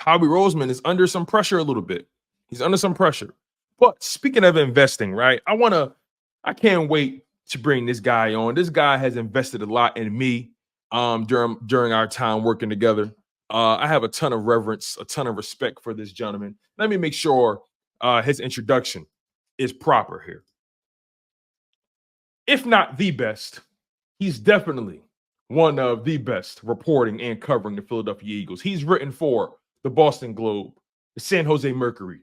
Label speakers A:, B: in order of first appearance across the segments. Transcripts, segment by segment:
A: Howie Roseman is under some pressure a little bit. He's under some pressure. But speaking of investing, right? I can't wait to bring this guy on. This guy has invested a lot in me during our time working together. I have a ton of reverence, a ton of respect for this gentleman. Let me make sure his introduction is proper here. If not the best, he's definitely one of the best reporting and covering the Philadelphia Eagles. He's written for the Boston Globe, the San Jose Mercury,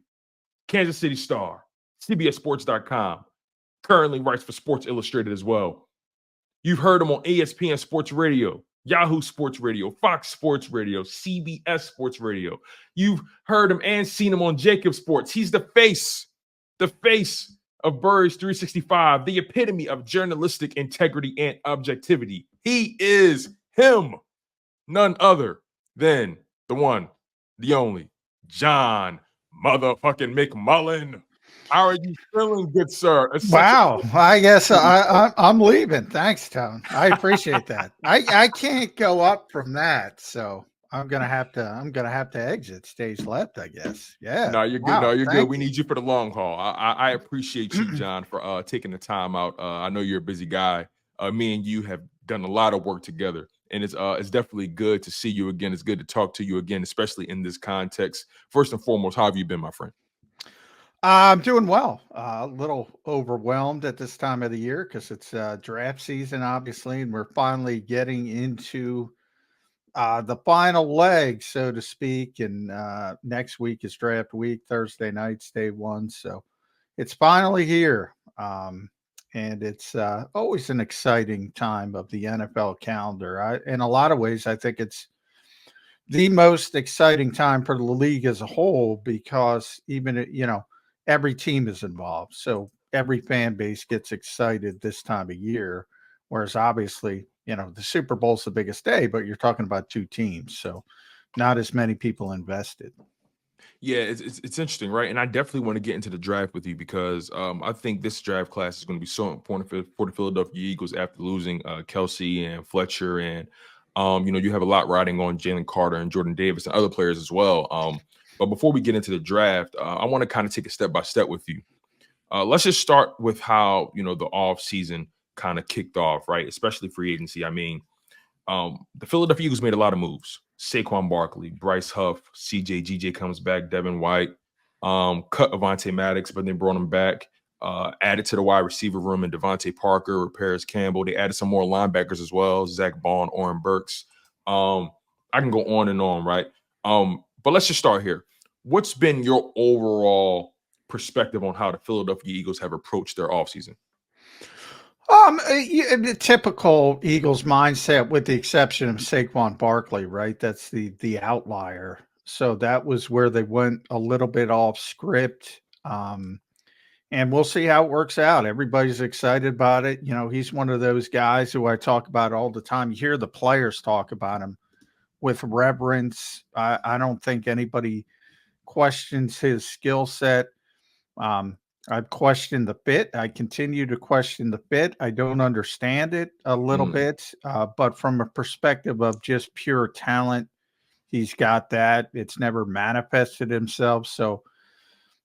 A: Kansas City Star, CBSSports.com, currently writes for Sports Illustrated as well. You've heard him on ESPN Sports Radio, Yahoo Sports Radio, Fox Sports Radio, CBS Sports Radio. You've heard him and seen him on Jacob Sports. He's the face of Birds 365, the epitome of journalistic integrity and objectivity. He is him, none other than the one, the only, John motherfucking McMullen. How are you feeling, good sir?
B: Wow, I guess I'm leaving. Thanks, Tone. I appreciate that. I can't go up from that, so I'm gonna have to exit stage left, I guess. Yeah.
A: No, you're good.
B: Wow,
A: No, you're good.
B: thank
A: We
B: you.
A: need you for the long haul. I appreciate you, John, for taking the time out. I know you're a busy guy. Me and you have done a lot of work together, and it's definitely good to see you again. It's good to talk to you again, especially in this context. First and foremost, how have you been, my friend?
B: I'm doing well. A little overwhelmed at this time of the year because it's draft season, obviously, and we're finally getting into the final leg, so to speak. And next week is draft week, Thursday night's day one. So it's finally here. And it's always an exciting time of the NFL calendar. In a lot of ways, I think it's the most exciting time for the league as a whole because even, every team is involved. So every fan base gets excited this time of year. Whereas obviously, the Super Bowl's the biggest day, but you're talking about two teams. So not as many people invested.
A: Yeah, it's interesting, right? And I definitely want to get into the draft with you because I think this draft class is going to be so important for the Philadelphia Eagles after losing Kelsey and Fletcher, and you have a lot riding on Jalen Carter and Jordan Davis and other players as well. But before we get into the draft, I want to kind of take it step by step with you. Let's just start with how the off season kind of kicked off, right? Especially free agency. I mean, the Philadelphia Eagles made a lot of moves. Saquon Barkley, Bryce Huff, GJ comes back, Devin White, cut Avonte Maddox, but then brought him back, added to the wide receiver room in Devontae Parker, Paris Campbell. They added some more linebackers as well, Zach Bond, Oren Burks. I can go on and on, right? But let's just start here. What's been your overall perspective on how the Philadelphia Eagles have approached their offseason?
B: The typical Eagles mindset, with the exception of Saquon Barkley, right? That's the outlier. So that was where they went a little bit off script. And we'll see how it works out. Everybody's excited about it. He's one of those guys who I talk about all the time. You hear the players talk about him with reverence. I don't think anybody questions his skill set. I've questioned the fit. I continue to question the fit. I don't understand it a little bit, but from a perspective of just pure talent, he's got that. It's never manifested himself. So,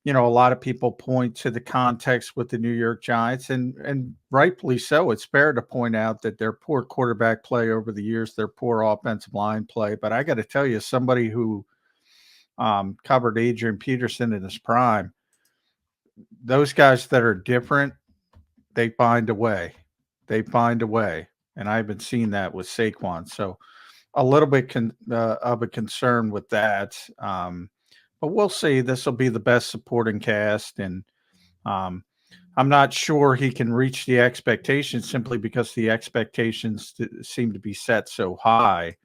B: a lot of people point to the context with the New York Giants, and rightfully so. It's fair to point out that their poor quarterback play over the years, their poor offensive line play. But I got to tell you, somebody who covered Adrian Peterson in his prime, those guys that are different, they find a way. They find a way. And I haven't seen that with Saquon. So a little bit of a concern with that. But we'll see. This will be the best supporting cast. And I'm not sure he can reach the expectations simply because the expectations seem to be set so high.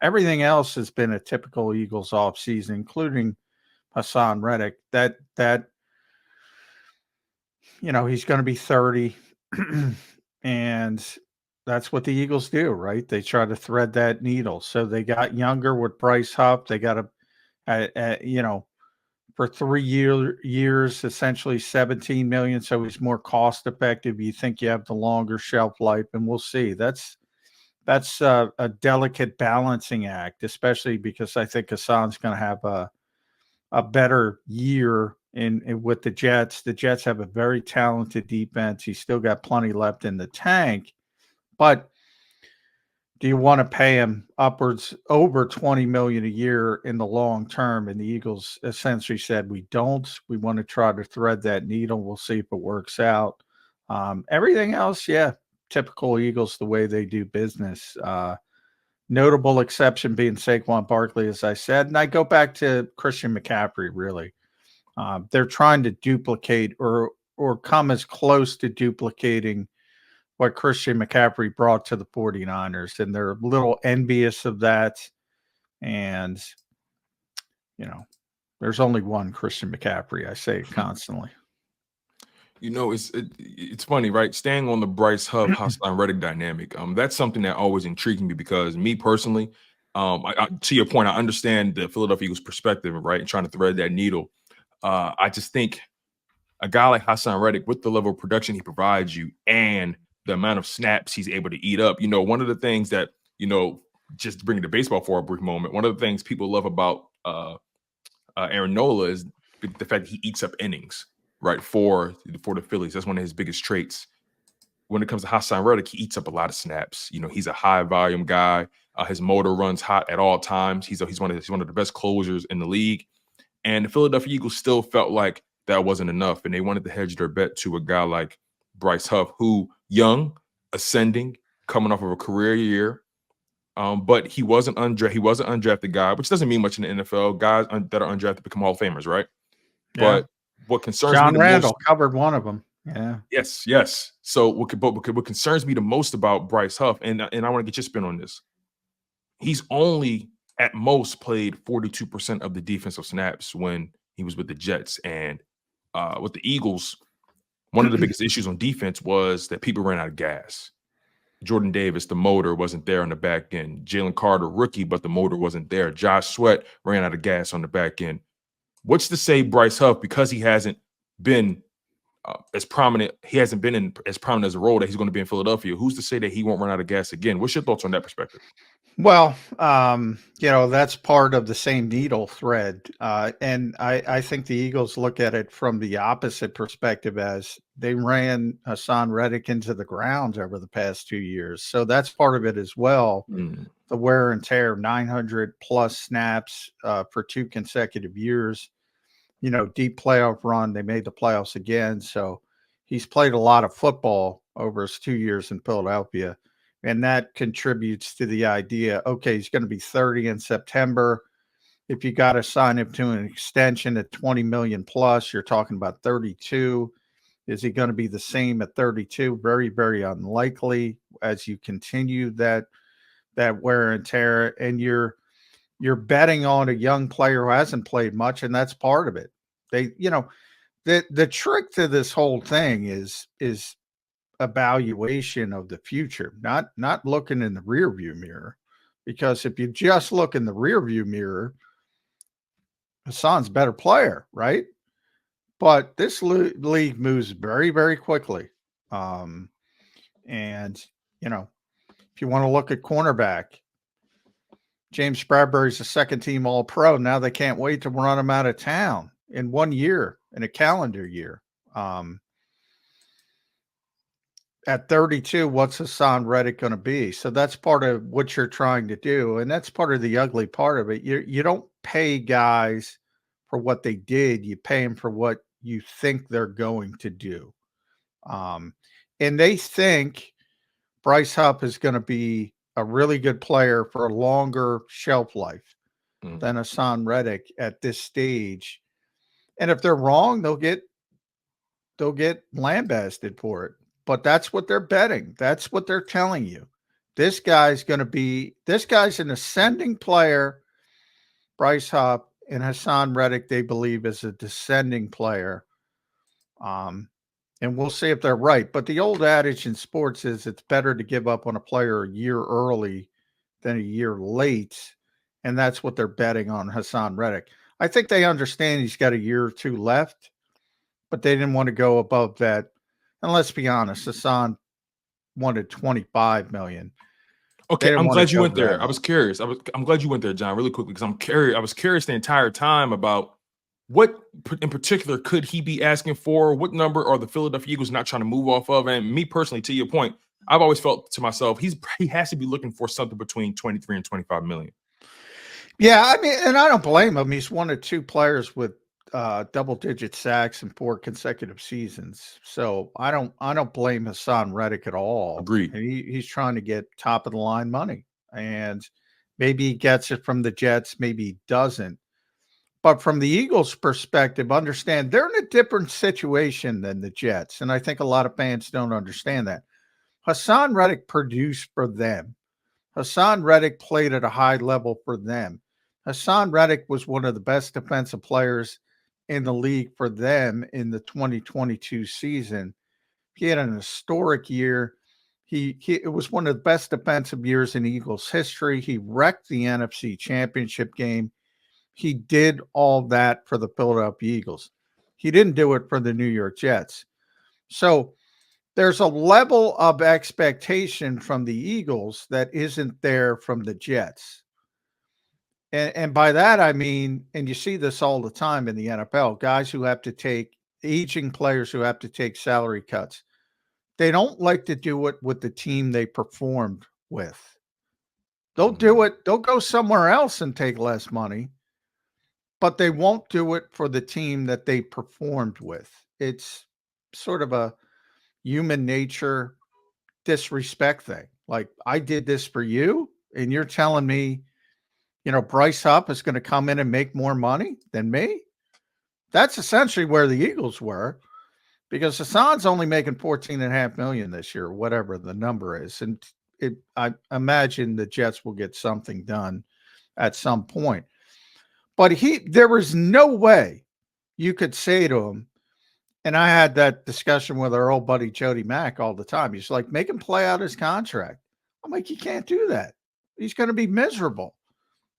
B: Everything else has been a typical Eagles offseason, including Haason Reddick. That he's going to be 30 and that's what the Eagles do, right? They try to thread that needle. So they got younger with Bryce Huff. They got for 3 years, essentially 17 million. So he's more cost effective. You think you have the longer shelf life, and we'll see. That's that's a delicate balancing act, especially because I think Hassan's going to have a better year in with the Jets. The Jets have a very talented defense. He's still got plenty left in the tank, but do you want to pay him upwards over 20 million a year in the long term? And the Eagles essentially said, we don't. We want to try to thread that needle. We'll see if it works out. Everything else, yeah, typical Eagles, the way they do business. Notable exception being Saquon Barkley, as I said. And I go back to Christian McCaffrey, really. They're trying to duplicate or come as close to duplicating what Christian McCaffrey brought to the 49ers, and they're a little envious of that. And, you know, there's only one Christian McCaffrey. I say it constantly.
A: It's funny, right? Staying on the Bryce Huff, Haason Reddick dynamic. That's something that always intrigued me because me personally, to your point, I understand the Philadelphia Eagles perspective, right? And trying to thread that needle. I just think a guy like Haason Reddick, with the level of production he provides you and the amount of snaps he's able to eat up, one of the things that, just to bring it to baseball for a brief moment, one of the things people love about Aaron Nola is the fact that he eats up innings, right, for the Phillies. That's one of his biggest traits. When it comes to Haason Reddick, he eats up a lot of snaps. He's a high volume guy. His motor runs hot at all times. He's one of the best closers in the league. And the Philadelphia Eagles still felt like that wasn't enough, and they wanted to hedge their bet to a guy like Bryce Huff, who young, ascending, coming off of a career year, but he wasn't undrafted guy, which doesn't mean much in the NFL. Guys that are undrafted become Hall of Famers, right?
B: Yeah.
A: But what concerns me
B: John
A: the
B: Randall
A: most,
B: covered one of them. Yeah.
A: yes. So what concerns me the most about Bryce Huff, and I want to get your spin on this. He's only at most played 42% of the defensive snaps when he was with the Jets, and with the Eagles, one of the biggest issues on defense was that people ran out of gas. Jordan Davis, the motor wasn't there on the back end. Jalen Carter, rookie, but the motor wasn't there. Josh Sweat ran out of gas on the back end. What's to say Bryce Huff, because he hasn't been as prominent, he hasn't been in as prominent as a role that he's going to be in Philadelphia? Who's to say that he won't run out of gas again? What's your thoughts on that perspective?
B: Well, that's part of the same needle thread. And I think the Eagles look at it from the opposite perspective as they ran Haason Reddick into the ground over the past 2 years. So that's part of it as well. The wear and tear, 900 plus snaps for 2 consecutive years. Deep playoff run. They made the playoffs again. So he's played a lot of football over his 2 years in Philadelphia. And that contributes to the idea, okay, he's going to be 30 in September. If you got to sign him to an extension at 20 million plus, you're talking about 32. Is he going to be the same at 32? Very, very unlikely as you continue that wear and tear. And you're betting on a young player who hasn't played much, and that's part of it. The trick to this whole thing is evaluation of the future, not looking in the rear view mirror, because if you just look in the rear view mirror, Hassan's a better player, right? But this league moves very, very quickly. And if you want to look at cornerback, James Bradbury's a second team all pro. Now they can't wait to run him out of town in 1 year, in a calendar year. At 32, what's Haason Reddick going to be? So that's part of what you're trying to do. And that's part of the ugly part of it. You don't pay guys for what they did. You pay them for what you think they're going to do. And they think Bryce Huff is going to be a really good player for a longer shelf life than Haason Reddick at this stage. And if they're wrong, they'll get lambasted for it. But that's what they're betting. That's what they're telling you. This guy's an ascending player. Bryce Huff and Haason Reddick, they believe, is a descending player. And we'll see if they're right. But the old adage in sports is it's better to give up on a player a year early than a year late. And that's what they're betting on Haason Reddick. I think they understand he's got a year or two left, but they didn't want to go above that. And let's be honest, Haason wanted $25 million. They
A: Okay,
B: didn't
A: I'm
B: want to
A: glad you
B: go
A: went there.
B: that
A: I was
B: long.
A: curious. I'm glad you went there, John, really quickly because I'm curious. I was curious the entire time about what in particular could he be asking for? What number are the Philadelphia Eagles not trying to move off of? And me personally, to your point, I've always felt to myself he has to be looking for something between 23 and 25 million.
B: Yeah, I mean, and I don't blame him. He's one of two players with double-digit sacks in 4 consecutive seasons. So I don't blame Haason Reddick at all.
A: Agreed.
B: He's trying to get top of the line money, and maybe he gets it from the Jets, maybe he doesn't. But from the Eagles' perspective, understand they're in a different situation than the Jets, and I think a lot of fans don't understand that. Haason Reddick produced for them. Haason Reddick played at a high level for them. Haason Reddick was one of the best defensive players in the league for them in the 2022 season. He had an historic year. It was one of the best defensive years in Eagles history. He wrecked the NFC Championship game. He did all that for the Philadelphia Eagles. He didn't do it for the New York Jets. So there's a level of expectation from the Eagles that isn't there from the Jets. And by that, I mean, and you see this all the time in the NFL, guys who have to take aging players who have to take salary cuts. They don't like to do it with the team they performed with. They'll do it, they'll go somewhere else and take less money, but they won't do it for the team that they performed with. It's sort of a human nature disrespect thing. Like, I did this for you, and you're telling me, Bryce Huff is going to come in and make more money than me? That's essentially where the Eagles were, because Hassan's only making 14.5 million this year, whatever the number is. And I imagine the Jets will get something done at some point. But there was no way you could say to him, and I had that discussion with our old buddy Jody Mack all the time. He's like, make him play out his contract. I'm like, you can't do that. He's going to be miserable.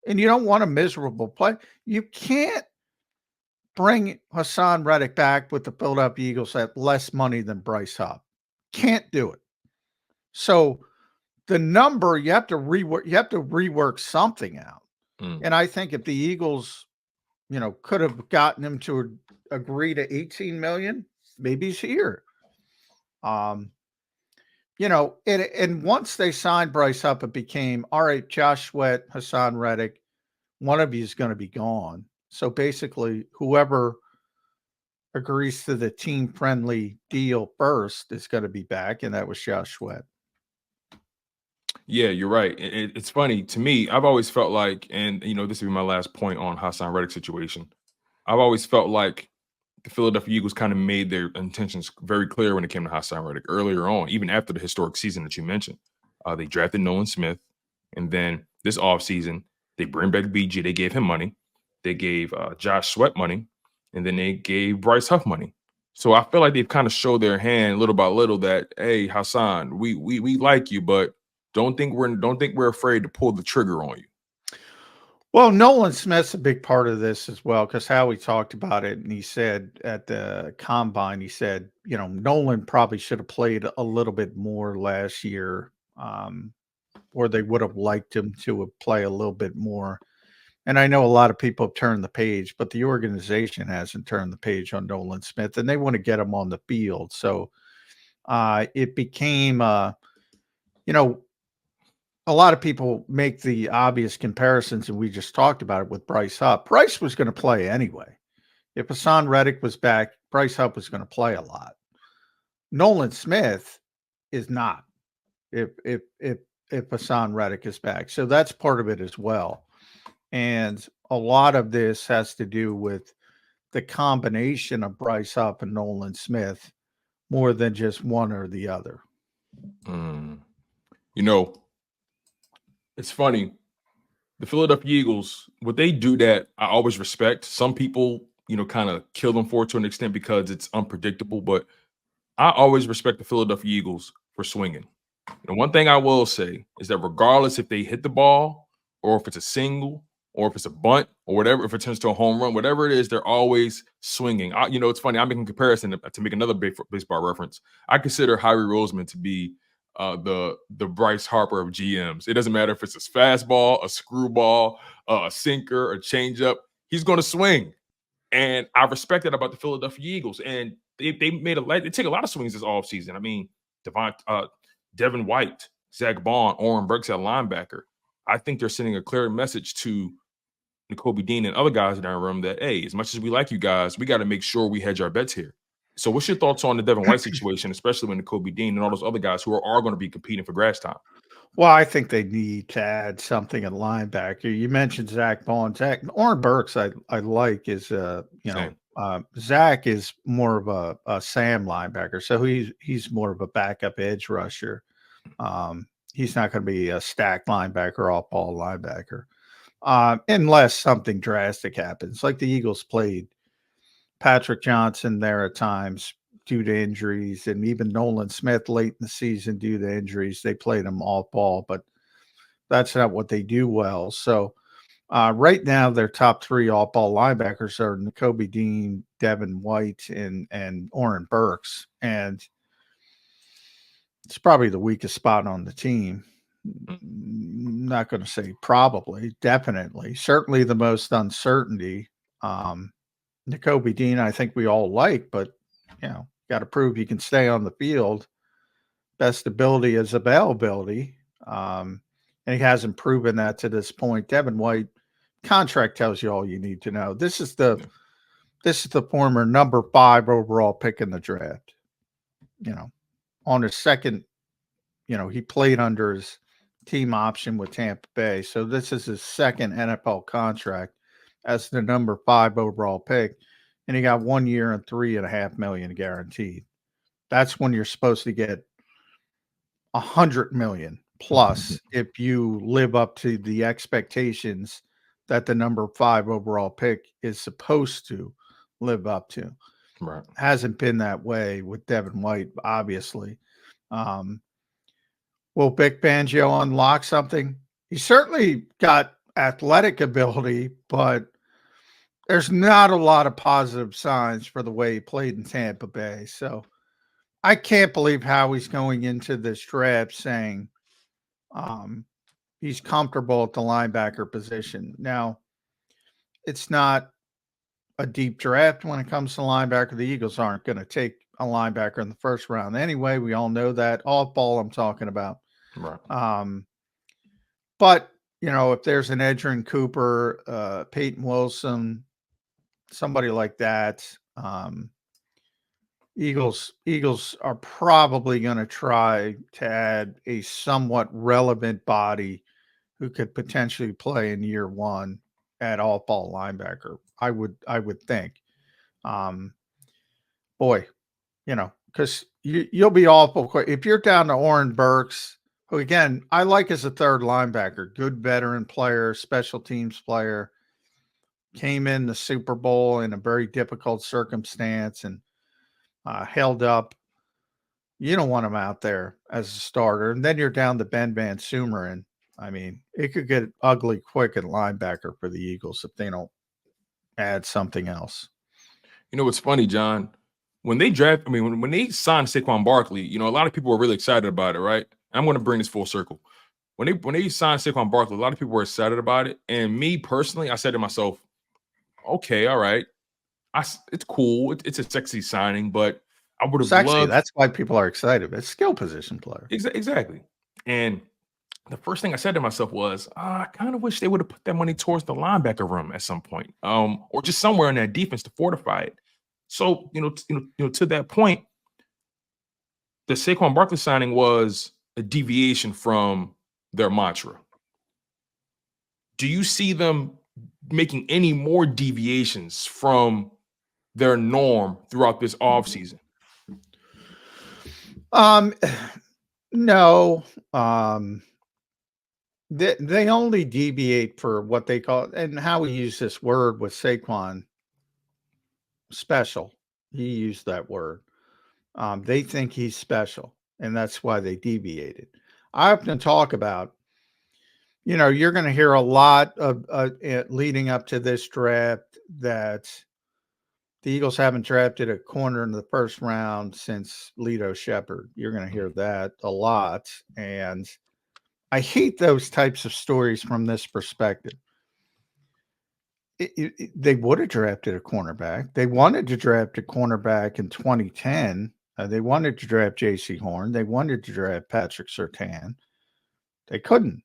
B: And you don't want a miserable play. You can't bring Haason Reddick back with the Philadelphia Eagles at less money than Bryce Huff. Can't do it. So the number, you have to rework something out. And I think if the Eagles, could have gotten him to agree to 18 million, maybe he's here. And once they signed Bryce Huff, it became, all right, Josh Sweat, Haason Reddick, one of you is going to be gone. So basically, whoever agrees to the team-friendly deal first is going to be back, and that was Josh Sweat.
A: Yeah, you're right. It's funny to me. I've always felt like, and this will be my last point on Haason Reddick situation. I've always felt like the Philadelphia Eagles kind of made their intentions very clear when it came to Haason Reddick earlier on, even after the historic season that you mentioned. They drafted Nolan Smith, and then this offseason, they bring back BG. They gave him money. They gave Josh Sweat money, and then they gave Bryce Huff money. So I feel like they've kind of showed their hand little by little that, hey, Haason, we like you, but don't think we're afraid to pull the trigger on you.
B: Well, Nolan Smith's a big part of this as well, because Howie talked about it, and he said at the combine, he said, Nolan probably should have played a little bit more last year, or they would have liked him to play a little bit more. And I know a lot of people have turned the page, but the organization hasn't turned the page on Nolan Smith, and they want to get him on the field. So it became, a lot of people make the obvious comparisons, and we just talked about it with Bryce Huff. Bryce was going to play anyway. If Haason Reddick was back, Bryce Huff was going to play a lot. Nolan Smith is not. If Haason Reddick is back, so that's part of it as well. And a lot of this has to do with the combination of Bryce Huff and Nolan Smith more than just one or the other.
A: It's funny. The Philadelphia Eagles, what they do that I always respect. Some people, kind of kill them for it to an extent because it's unpredictable, but I always respect the Philadelphia Eagles for swinging. And one thing I will say is that regardless if they hit the ball or if it's a single or if it's a bunt or whatever, if it turns to a home run, whatever it is, they're always swinging. It's funny. I'm making a comparison to make another baseball reference. I consider Howie Roseman to be the Bryce Harper of GMs. It doesn't matter if it's a fastball, a screwball, a sinker, a changeup. He's going to swing, and I respect that about the Philadelphia Eagles. And they take a lot of swings this offseason. I mean, Devin White, Zach Bond, Oren Burks at linebacker. I think they're sending a clear message to Nakobe Dean and other guys in our room that, hey, as much as we like you guys, we got to make sure we hedge our bets here. So what's your thoughts on the Devin White situation, especially when Nakobe Dean and all those other guys who are going to be competing for grass time?
B: Well, I think they need to add something at linebacker. You mentioned Zach Bond. Oren Burks, I like is
A: Same.
B: Zach is more of a Sam linebacker, so he's more of a backup edge rusher. He's not going to be a stacked linebacker, off ball linebacker, unless something drastic happens. Like the Eagles played Patrick Johnson there at times due to injuries, and even Nolan Smith late in the season due to injuries. They played him off ball, but that's not what they do well. So right now, their top three off ball linebackers are Nakobe Dean, Devin White, and Oren Burks, and it's probably the weakest spot on the team. Not going to say probably, definitely, certainly the most uncertainty. Nakobe Dean, I think we all like, but got to prove you can stay on the field. Best ability is availability, and he hasn't proven that to this point. Devin White contract tells you all you need to know. This is the former number 5 overall pick in the draft. On his second, he played under his team option with Tampa Bay, so this is his second NFL contract as the number 5 overall pick. And he got 1 year and $3.5 million guaranteed. That's when you're supposed to get $100 million plus if you live up to the expectations that the number 5 overall pick is supposed to live up to.
A: Right.
B: Hasn't been that way with Devin White, obviously. Will Vic Fangio unlock something? He certainly got athletic ability, but there's not a lot of positive signs for the way he played in Tampa Bay. So I can't believe how he's going into this draft saying he's comfortable at the linebacker position. Now, it's not a deep draft when it comes to linebacker. The Eagles aren't going to take a linebacker in the first round anyway. We all know that. Off ball I'm talking about.
A: Right.
B: But, if there's an Edgerrin Cooper, Peyton Wilson, somebody like that, Eagles are probably going to try to add a somewhat relevant body who could potentially play in year one at off ball linebacker. I would think. Because you'll be awful quick if you're down to Oren Burks, who again I like as a third linebacker, good veteran player, special teams player. Came in the Super Bowl in a very difficult circumstance and held up. You don't want him out there as a starter. And then you're down to Ben Van Sumer. And I mean, it could get ugly quick at linebacker for the Eagles if they don't add something else.
A: What's funny, John? When they when they signed Saquon Barkley, a lot of people were really excited about it, right? I'm going to bring this full circle. When they signed Saquon Barkley, a lot of people were excited about it. And me personally, I said to myself, okay, all right. It's cool. It's a sexy signing, but I would have loved.
B: That's why people are excited. It's a skill position player.
A: Exactly. And the first thing I said to myself was, I kind of wish they would have put that money towards the linebacker room at some point, or just somewhere in that defense to fortify it. So, to that point, the Saquon Barkley signing was a deviation from their mantra. Do you see them making any more deviations from their norm throughout this offseason?
B: No. They only deviate for what they call, and how we use this word with Saquon, special. He used that word. They think he's special, and that's why they deviated. I often talk about, you're going to hear a lot of leading up to this draft that the Eagles haven't drafted a corner in the first round since Lito Shepherd. You're going to hear that a lot. And I hate those types of stories from this perspective. They would have drafted a cornerback. They wanted to draft a cornerback in 2010. They wanted to draft J.C. Horn. They wanted to draft Patrick Surtain. They couldn't.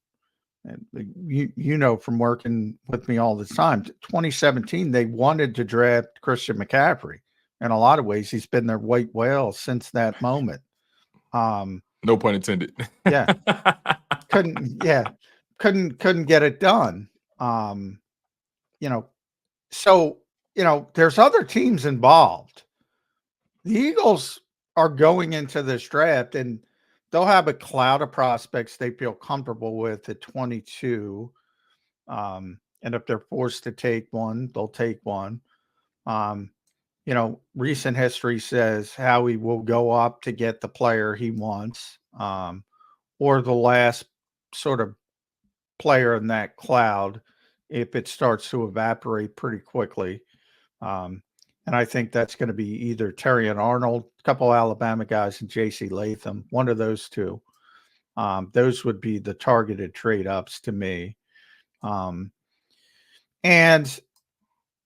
B: And you know from working with me all the time, 2017, they wanted to draft Christian McCaffrey. In a lot of ways, he's been their white whale since that moment.
A: No pun intended.
B: Yeah. Couldn't get it done. You know, so, there's other teams involved. The Eagles are going into this draft and they'll have a cloud of prospects they feel comfortable with at 22. And if they're forced to take one, they'll take one. Um, recent history says Howie will go up to get the player he wants, or the last sort of player in that cloud if it starts to evaporate pretty quickly. And I think that's going to be either Terry and Arnold, a couple Alabama guys, and J.C. Latham, one of those two. Those would be the targeted trade ups to me. And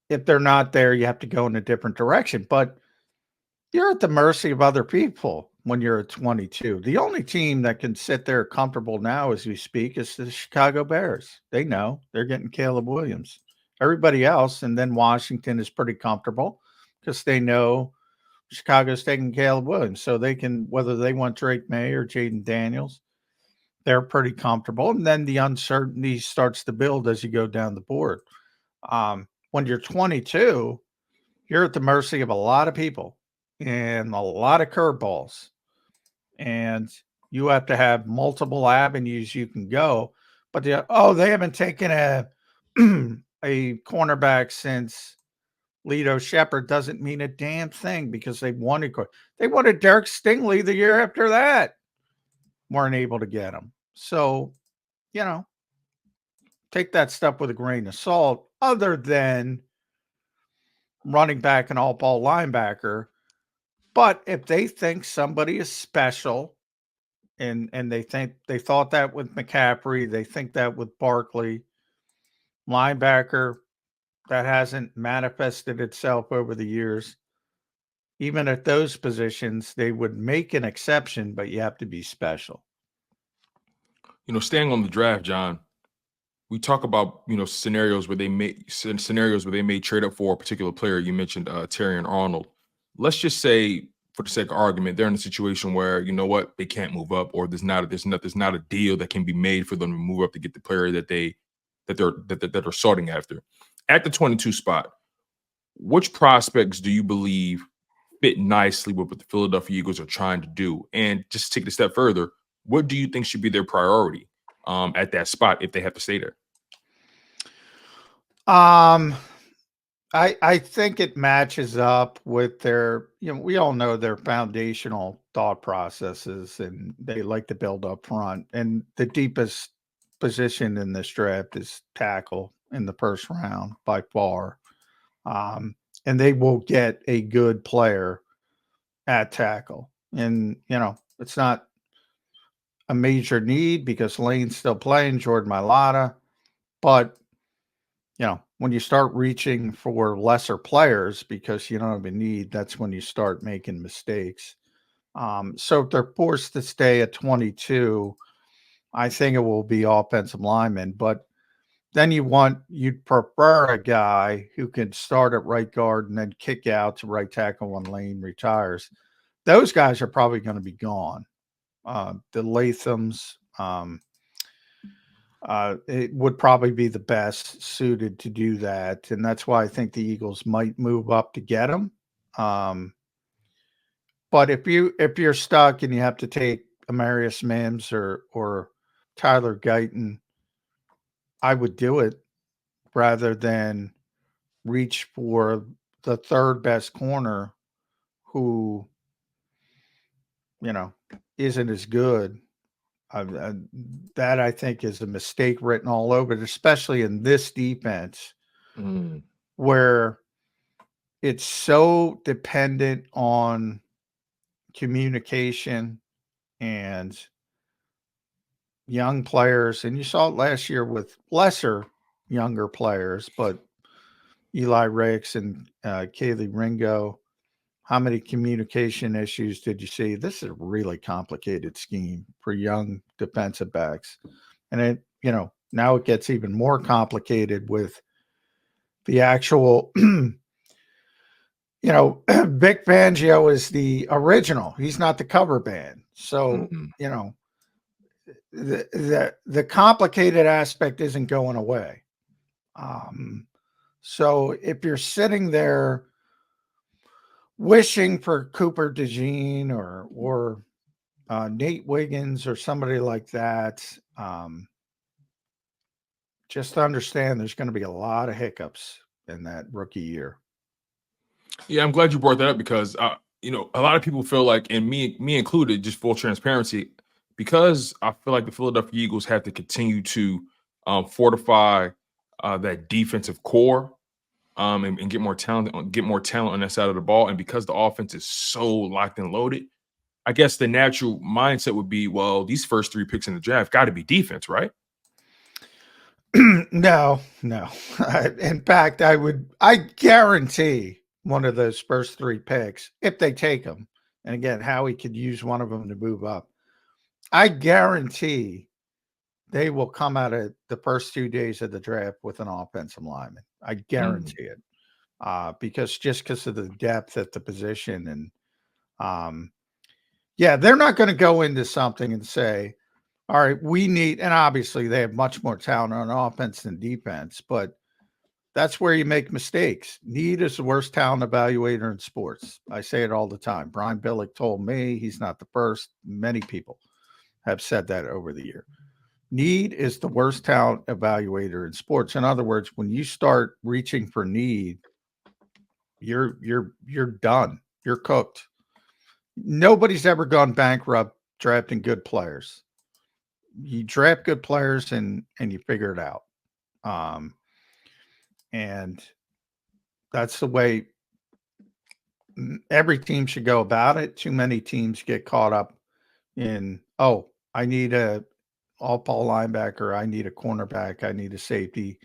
B: if they're not there, you have to go in a different direction. But you're at the mercy of other people when you're at 22. The only team that can sit there comfortable now as we speak is the Chicago Bears. They know they're getting Caleb Williams. Everybody else, and then Washington is pretty comfortable because they know Chicago's taking Caleb Williams. So they can, whether they want Drake May or Jaden Daniels, they're pretty comfortable. And then the uncertainty starts to build as you go down the board. When you're 22, you're at the mercy of a lot of people and a lot of curveballs. And you have to have multiple avenues you can go. But they haven't taken a a cornerback since Lito Shepherd doesn't mean a damn thing because they wanted Derek Stingley the year after that. Weren't able to get him. So, take that stuff with a grain of salt, other than running back and all ball linebacker. But if they think somebody is special and they thought that with McCaffrey, they think that with Barkley, linebacker that hasn't manifested itself over the years, even at those positions, they would make an exception, but you have to be special.
A: Staying on the draft, John, we talk about scenarios where they may trade up for a particular player. You mentioned Terry and Arnold. Let's just say, for the sake of argument, they're in a situation where they can't move up, or there's not a deal that can be made for them to move up to get the player that they're sorting after. At the 22 spot, which prospects do you believe fit nicely with what the Philadelphia Eagles are trying to do? And just to take it a step further, what do you think should be their priority at that spot if they have to stay there?
B: I think it matches up with their, we all know their foundational thought processes, and they like to build up front. And the deepest position in this draft is tackle in the first round by far. And they will get a good player at tackle. And, it's not a major need because Lane's still playing, Jordan Mailata. But, when you start reaching for lesser players because you don't have a need, that's when you start making mistakes. So if they're forced to stay at 22, I think it will be offensive linemen. But then you'd prefer a guy who can start at right guard and then kick out to right tackle when Lane retires. Those guys are probably going to be gone. The Lathams, it would probably be the best suited to do that. And that's why I think the Eagles might move up to get him. But if you're stuck and you have to take Amarius Mims or Tyler Guyton, I would do it rather than reach for the third best corner who, isn't as good. That I think is a mistake written all over it, especially in this defense where it's so dependent on communication and young players. And you saw it last year with lesser younger players, but Eli Ricks and Kaylee Ringo. How many communication issues did you see? This is a really complicated scheme for young defensive backs. And now it gets even more complicated with the actual, Vic Fangio is the original. He's not the cover band. So,
A: Mm-hmm.
B: the complicated aspect isn't going away. So if you're sitting there wishing for Cooper DeJean or Nate Wiggins or somebody like that, just understand there's going to be a lot of hiccups in that rookie year.
A: Yeah, I'm glad you brought that up because a lot of people feel like, and me included, just full transparency, because I feel like the Philadelphia Eagles have to continue to fortify that defensive core, and get more talent on that side of the ball. And because the offense is so locked and loaded, I guess the natural mindset would be, well, these first 3 picks in the draft got to be defense, right?
B: No. In fact, I guarantee one of those first 3 picks, if they take them, and again, Howie could use one of them to move up. I guarantee they will come out of the first 2 days of the draft with an offensive lineman. I guarantee it. Because of the depth at the position. And they're not going to go into something and say, all right, we need, and obviously they have much more talent on offense than defense, but that's where you make mistakes. Need is the worst talent evaluator in sports. I say it all the time. Brian Billick told me, he's not the first. Many people have said that over the year. Need is the worst talent evaluator in sports. In other words, when you start reaching for need, you're done. You're cooked. Nobody's ever gone bankrupt drafting good players. You draft good players and you figure it out. And that's the way every team should go about it. Too many teams get caught up in, I need a all-ball linebacker. I need a cornerback. I need a safety.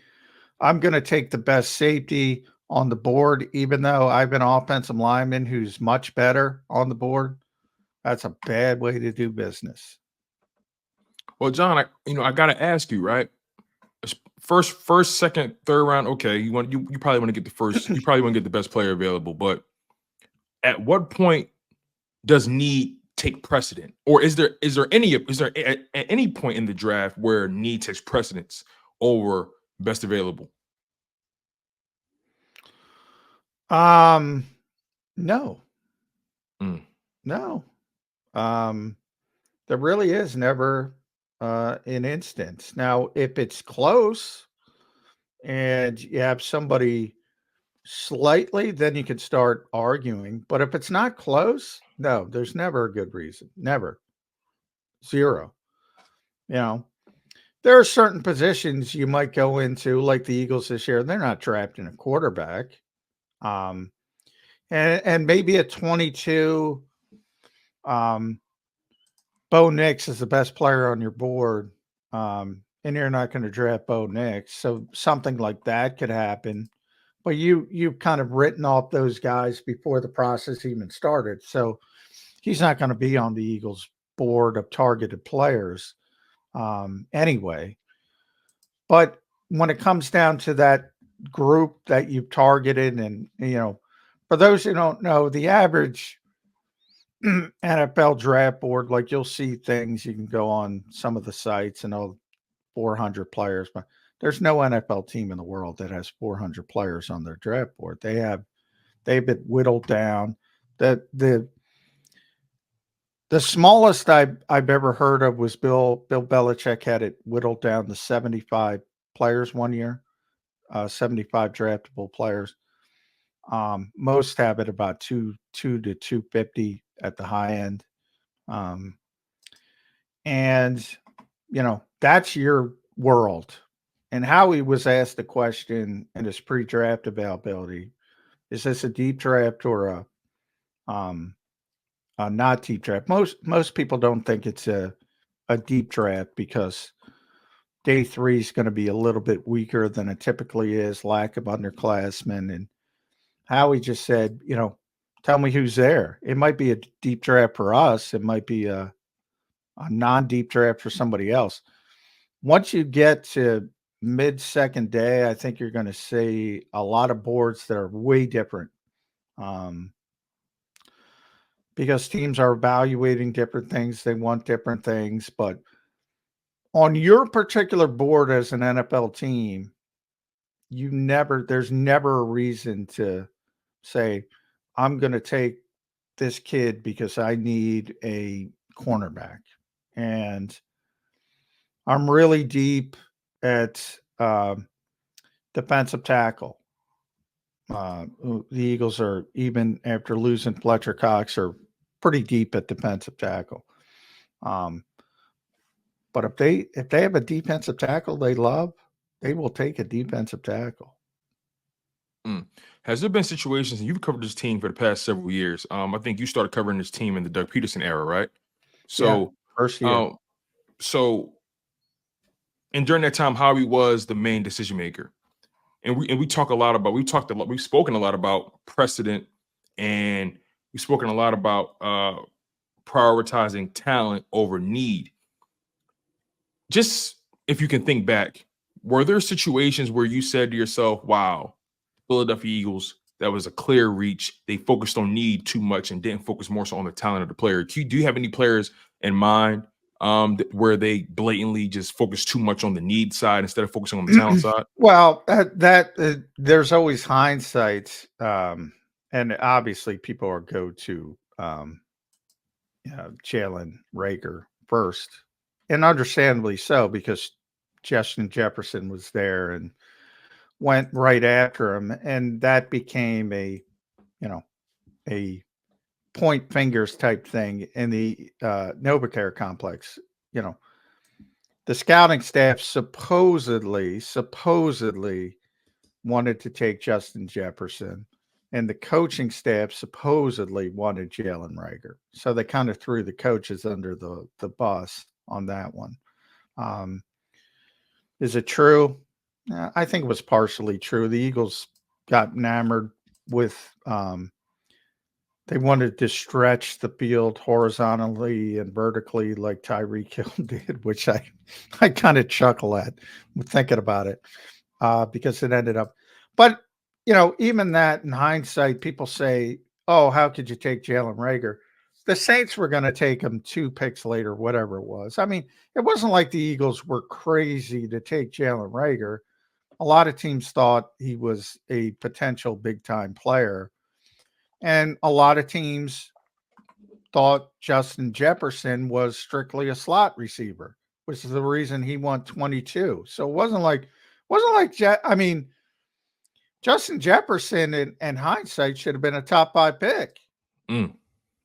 B: I'm going to take the best safety on the board, even though I have an offensive lineman who's much better on the board. That's a bad way to do business.
A: Well, John, I got to ask you, right? First, second, third round. Okay, you probably want to get the first. You probably want to get the best player available. But at what point does need take precedent, or is there at any point in the draft where need takes precedence over best available?
B: No. No. There really is never an instance. Now, if it's close and you have somebody slightly, then you can start arguing. But if it's not close, no, there's never a good reason. Never. Zero. There are certain positions you might go into, like the Eagles this year. They're not drafting a quarterback. And maybe at 22, Bo Nix is the best player on your board, and you're not going to draft Bo Nix. So something like that could happen. But you've kind of written off those guys before the process even started. So he's not going to be on the Eagles board of targeted players anyway. But when it comes down to that group that you've targeted, and for those who don't know, the average NFL draft board, like you'll see things, you can go on some of the sites and 400 players, but there's no NFL team in the world that has 400 players on their draft board. They've been whittled down. The smallest I've ever heard of was Bill Belichick had it whittled down to 75 players one year, 75 draftable players. Most have it about 2 to 250 at the high end. And that's your world. And Howie was asked a question in his pre-draft availability. is this a deep draft or a not deep draft? Most people don't think it's a deep draft because day three is going to be a little bit weaker than it typically is, lack of underclassmen. And Howie just said, tell me who's there. It might be a deep draft for us. It might be a non-deep draft for somebody else. Once you get to mid-second day, I think you're going to see a lot of boards that are way different, because teams are evaluating different things. They want different things. But on your particular board as an NFL team, there's never a reason to say, I'm going to take this kid because I need a cornerback. And I'm really deep at defensive tackle. The Eagles are, even after losing Fletcher Cox, are pretty deep at defensive tackle. But if they have a defensive tackle they love, they will take a defensive tackle.
A: Has there been situations, and you've covered this team for the past several years? I think you started covering this team in the Doug Peterson era, right?
B: Yeah,
A: So,
B: first year.
A: So, and during that time, Howie was the main decision maker, and we've spoken a lot about precedent, and we've spoken a lot about prioritizing talent over need. Just if you can think back, were there situations where you said to yourself, "Wow, Philadelphia Eagles, that was a clear reach. They focused on need too much and didn't focus more so on the talent of the player"? Do you have any players in mind where they blatantly just focus too much on the need side instead of focusing on the talent side?
B: Well, there's always hindsight, and obviously people are go to Jalen Reagor first, and understandably so, because Justin Jefferson was there and went right after him, and that became a point fingers type thing in the Novacare complex. The scouting staff supposedly wanted to take Justin Jefferson, and the coaching staff supposedly wanted Jalen Reagor. So they kind of threw the coaches under the bus on that one. Is it true? I think it was partially true. The Eagles got enamored with they wanted to stretch the field horizontally and vertically like Tyreek Hill did, which I kind of chuckle at thinking about it, because it ended up. But, even that in hindsight, people say, oh, how could you take Jalen Reagor? The Saints were going to take him 2 picks later, whatever it was. I mean, it wasn't like the Eagles were crazy to take Jalen Reagor. A lot of teams thought he was a potential big-time player. And a lot of teams thought Justin Jefferson was strictly a slot receiver, which is the reason he won 22. So it wasn't like Justin Jefferson in hindsight should have been a top 5 pick. A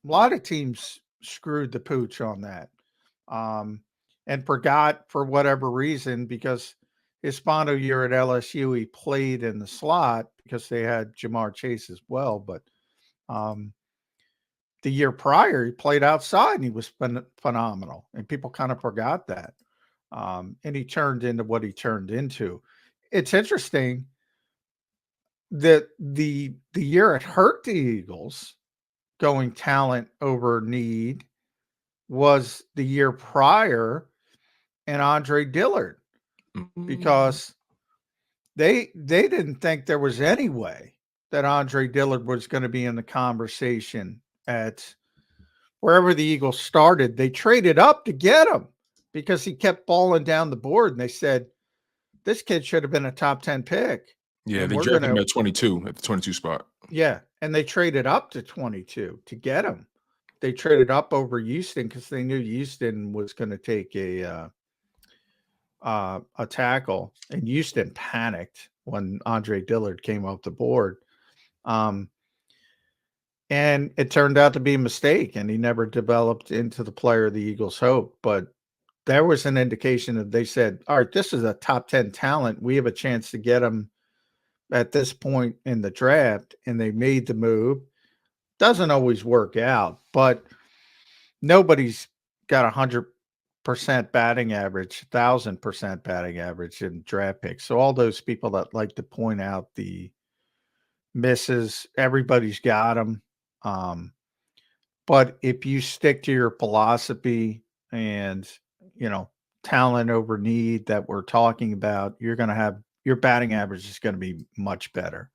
B: lot of teams screwed the pooch on that, and forgot for whatever reason, because his final year at LSU, he played in the slot because they had Jamar Chase as well. But the year prior, he played outside and he was phenomenal, and people kind of forgot that. And he turned into what he turned into. It's interesting that the year it hurt the Eagles going talent over need was the year prior and Andre Dillard, because they didn't think there was any way that Andre Dillard was going to be in the conversation at wherever the Eagles started. They traded up to get him because he kept falling down the board, and they said, this kid should have been a top 10 pick.
A: Yeah,
B: and
A: they drafted him at 22, at the 22 spot.
B: Yeah, and they traded up to 22 to get him. They traded up over Houston because they knew Houston was going to take a tackle, and Houston panicked when Andre Dillard came off the board. And it turned out to be a mistake, and he never developed into the player the Eagles hoped. But there was an indication that they said, all right, this is a top 10 talent. We have a chance to get him at this point in the draft, and they made the move. Doesn't always work out, but nobody's got 100% batting average, 1,000% batting average in draft picks. So all those people that like to point out the misses, everybody's got them. Um, but if you stick to your philosophy and, you know, talent over need that we're talking about, you're going to have your batting average is going to be much better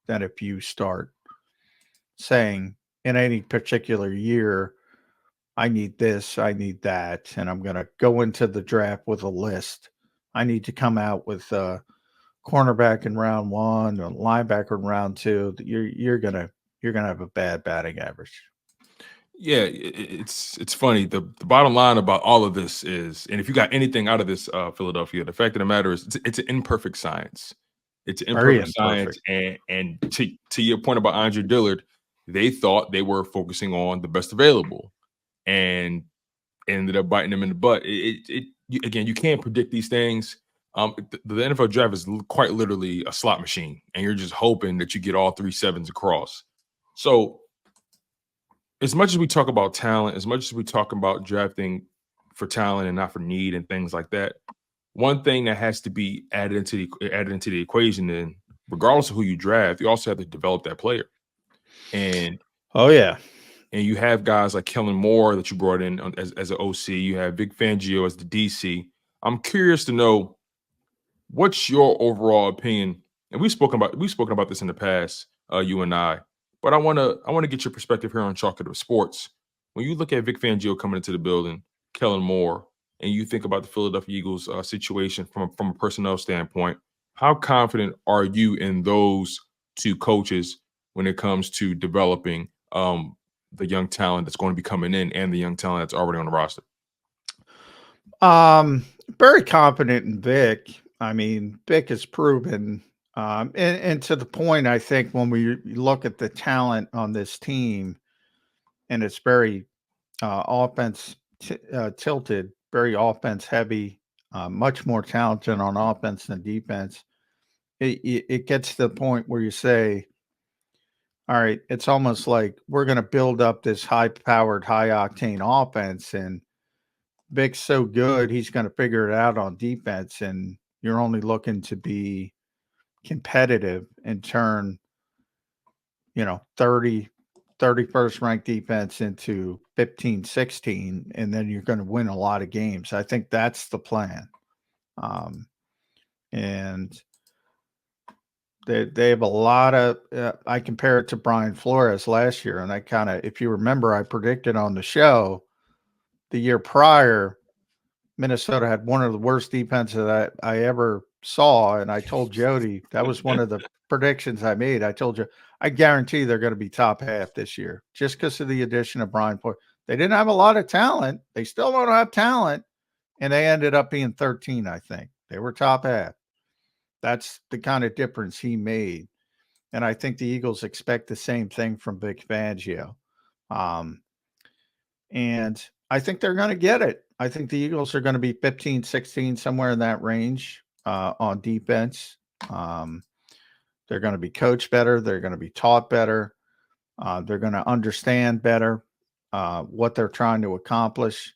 B: than if you start saying in any particular year, I need this, I need that, and I'm going to go into the draft with a list. I need to come out with a cornerback in round one, a linebacker in round two. You're gonna have a bad batting average.
A: Yeah, it's funny. The bottom line about all of this is, and if you got anything out of this, Philadelphia, the fact of the matter is, it's an imperfect science. It's an
B: Very
A: imperfect science,
B: imperfect.
A: and to your point about Andre Dillard, they thought they were focusing on the best available, and ended up biting them in the butt. Again, you can't predict these things. The NFL draft is quite literally a slot machine, and you're just hoping that you get all three sevens across. So as much as we talk about talent, as much as we talk about drafting for talent and not for need and things like that, one thing that has to be added into the equation, then regardless of who you draft, you also have to develop that player. And
B: Oh yeah.
A: you have guys like Kellen Moore that you brought in as an OC. You have Vic Fangio as the DC. I'm curious to know what's your overall opinion. And we've spoken about this in the past, you and I. But I want to get your perspective here on Chocolate Sports. When you look at Vic Fangio coming into the building, Kellen Moore, and you think about the Philadelphia Eagles situation from a personnel standpoint, how confident are you in those two coaches when it comes to developing the young talent that's going to be coming in and the young talent that's already on the roster?
B: Um, Very confident in Vic. I mean, Vic has proven, and to the point, I think when we look at the talent on this team, and it's very tilted, very offense heavy, much more talented on offense than defense. It gets to the point where you say, all right, it's almost like we're going to build up this high powered, high octane offense, and Vic's so good, he's going to figure it out on defense. And you're only looking to be competitive and turn, 31st ranked defense into 15, 16, and then you're going to win a lot of games. I think that's the plan. Um, and they have a lot of, I compare it to Brian Flores last year. And I kind of, if you remember, I predicted on the show the year prior, Minnesota had one of the worst defenses that I ever saw. And I told Jody that was one of the predictions I made. I told you, I guarantee they're going to be top half this year just because of the addition of Brian Flores. They didn't have a lot of talent. They still don't have talent. And they ended up being 13, I think. They were top half. That's the kind of difference he made. And I think the Eagles expect the same thing from Vic Fangio. Um, and I think they're going to get it. I think the Eagles are going to be 15, 16, somewhere in that range on defense. Um, they're going to be coached better. They're going to be taught better. They're going to understand better what they're trying to accomplish.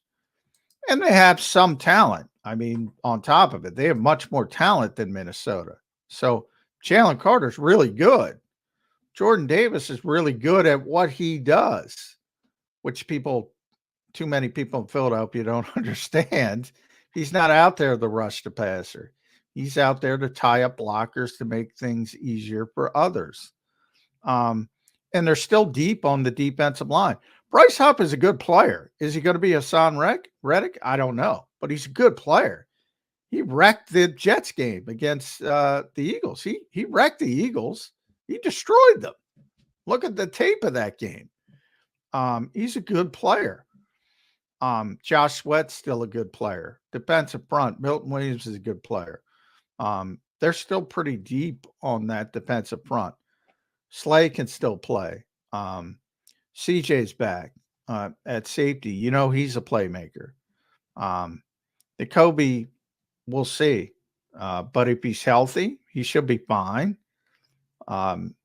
B: And they have some talent. I mean, on top of it, they have much more talent than Minnesota. So Jalen Carter's really good. Jordan Davis is really good at what he does, which too many people in Philadelphia don't understand. He's not out there to rush the passer. He's out there to tie up blockers to make things easier for others. Um, and they're still deep on the defensive line. Bryce Huff is a good player. Is he going to be Haason Reddick? I don't know, but he's a good player. He wrecked the Jets game against the Eagles. He wrecked the Eagles. He destroyed them. Look at the tape of that game. He's a good player. Josh Sweat's still a good player. Defensive front, Milton Williams is a good player. They're still pretty deep on that defensive front. Slay can still play. CJ's back at safety. He's a playmaker. Jacoby, we'll see. But if he's healthy, he should be fine. Um,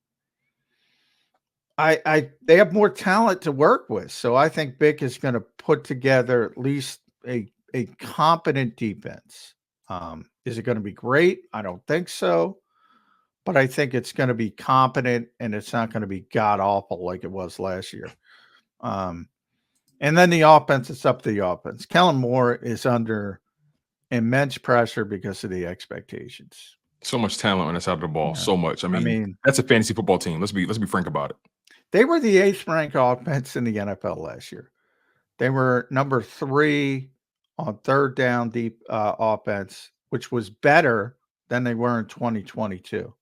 B: they have more talent to work with, so I think Vic is going to put together at least a competent defense. Is it going to be great? I don't think so, but I think it's going to be competent, and it's not going to be god awful like it was last year. Um, and then the offense, it's up to the offense. Kellen Moore is under immense pressure because of the expectations.
A: So much talent on the side of the ball.
B: Yeah.
A: So much. I mean, that's a fantasy football team. Let's be frank about it.
B: They were the 8th ranked offense in the NFL last year. They were number 3 on third down deep offense, which was better than they were in 2022.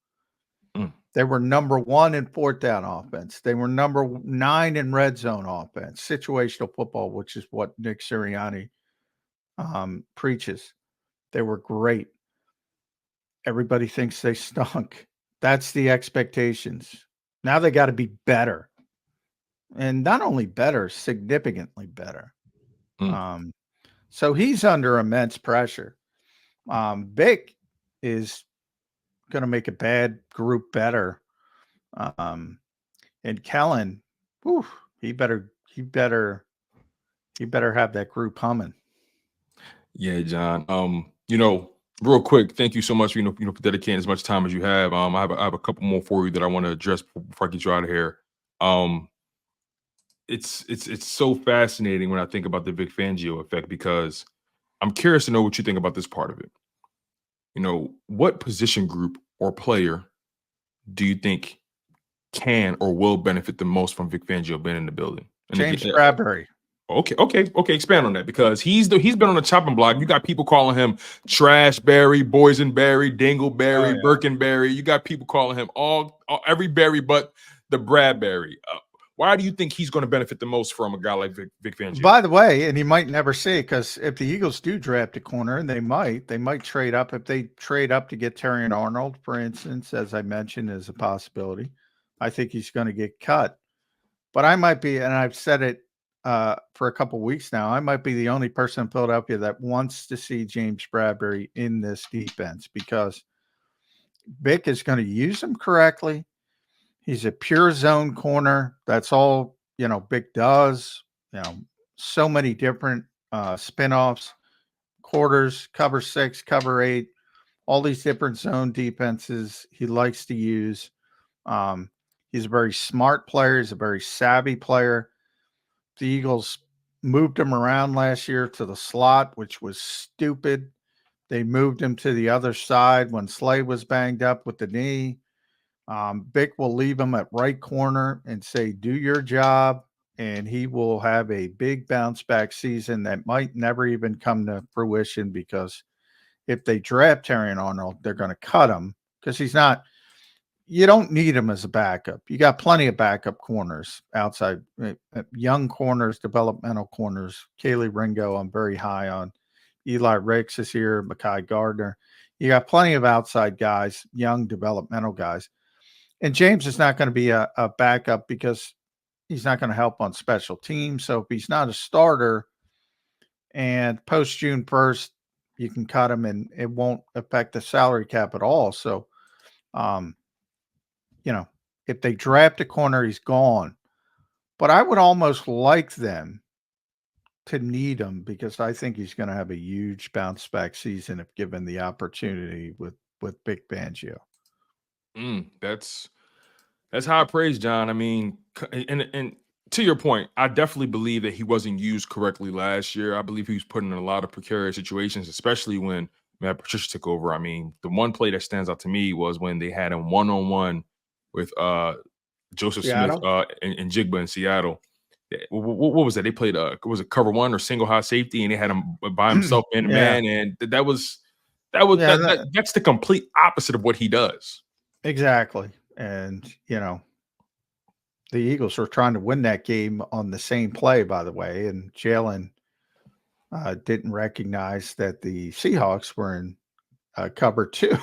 B: They were number 1 in fourth down offense. They were number 9 in red zone offense, situational football, which is what Nick Sirianni preaches. They were great. Everybody thinks they stunk. That's the expectations. Now they got to be better. And not only better, significantly better. So he's under immense pressure. Vic is going to make a bad group better. And Kellen, whew, he better have that group humming.
A: Yeah, John. Real quick, thank you so much, for dedicating as much time as you have. I have a couple more for you that I want to address before I get you out of here. It's so fascinating when I think about the Vic Fangio effect, because I'm curious to know what you think about this part of it. What position group or player do you think can or will benefit the most from Vic Fangio being in the building?
B: James Bradbury.
A: Okay. Expand on that, because he's been on the chopping block. You got people calling him Trash Barry, Boysenberry, Dingleberry, Birkenberry. You got people calling him every Barry but the Bradbury. Why do you think he's going to benefit the most from a guy like Vic Fangio?
B: By the way, and he might never see it, because if the Eagles do draft a corner, and they might trade up. If they trade up to get Terrion Arnold, for instance, as I mentioned, is a possibility. I think he's going to get cut. But I might be, and I've said it for a couple of weeks now, I might be the only person in Philadelphia that wants to see James Bradbury in this defense, because Vic is going to use him correctly. He's a pure zone corner. That's all, Vic does. So many different spinoffs, quarters, cover 6, cover 8, all these different zone defenses he likes to use. He's a very smart player. He's a very savvy player. The Eagles moved him around last year to the slot, which was stupid. They moved him to the other side when Slay was banged up with the knee. Vic will leave him at right corner and say, do your job, and he will have a big bounce back season that might never even come to fruition, because if they draft Terrion Arnold, they're going to cut him, because you don't need him as a backup. You got plenty of backup corners outside, young corners, developmental corners. Kaylee Ringo, I'm very high on. Eli Ricks is here, Mekhi Gardner. You got plenty of outside guys, young developmental guys. And James is not going to be a backup, because he's not going to help on special teams. So if he's not a starter and post June 1st, you can cut him and it won't affect the salary cap at all. So, if they draft a corner, he's gone. But I would almost like them to need him, because I think he's going to have a huge bounce back season if given the opportunity with Vic Fangio.
A: That's high praise, John. I mean, and to your point, I definitely believe that he wasn't used correctly last year. I believe he was put in a lot of precarious situations, especially when Matt Patricia took over. I mean, the one play that stands out to me was when they had him one-on-one with Joseph Smith and Jigba in Seattle. What was that? They played was it cover 1 or single high safety, and they had him by himself man to man, and that's the complete opposite of what he does.
B: Exactly. And the Eagles were trying to win that game on the same play, by the way, and Jalen didn't recognize that the Seahawks were in cover 2,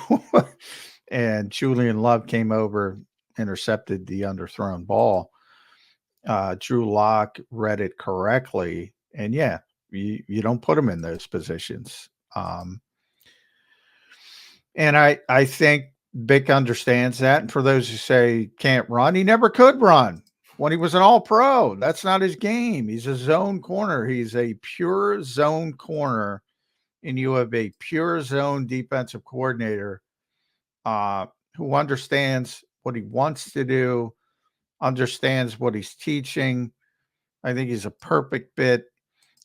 B: and Julian Love came over, intercepted the underthrown ball. Drew Lock read it correctly, and you don't put him in those positions. And I think Vic understands that. And for those who say can't run, he never could run when he was an all pro. That's not his game. He's a zone corner. He's a pure zone corner. And you have a pure zone defensive coordinator uh, who understands what he wants to do, understands what he's teaching. I think he's a perfect fit.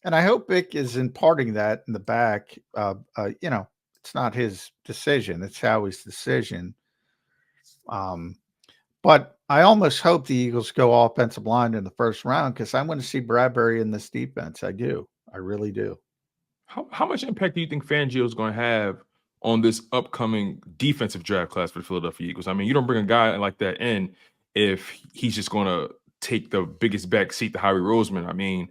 B: And I hope Vic is imparting that in the back. It's not his decision, it's Howie's decision. Um, but I almost hope the Eagles go offensive line in the first round because I want to see Bradbury in this defense. I do. I really do.
A: How much impact do you think Fangio is going to have on this upcoming defensive draft class for the Philadelphia Eagles? I mean, you don't bring a guy like that in if he's just going to take the biggest back seat to Howie Roseman. I mean,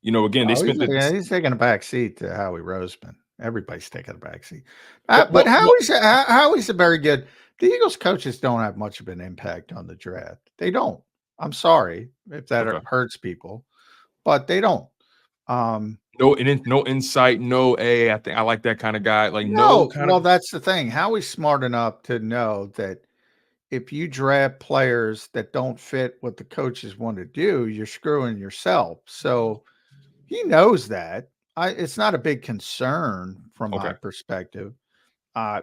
A: again, they
B: Oh,
A: spent the
B: he's taking a back seat to Howie Roseman. Everybody's taking a back seat.
A: well,
B: But
A: well, well,
B: Howie's a very good. The Eagles coaches don't have much of an impact on the draft. They don't. I'm sorry if that
A: okay.
B: hurts people, but they don't. Um,
A: No insight, no. I think I like that kind of guy. Like no
B: no,
A: kind
B: well,
A: of
B: that's the thing. Howie's smart enough to know that if you draft players that don't fit what the coaches want to do, you're screwing yourself. So he knows that. It's not a big concern from my
A: okay.
B: perspective.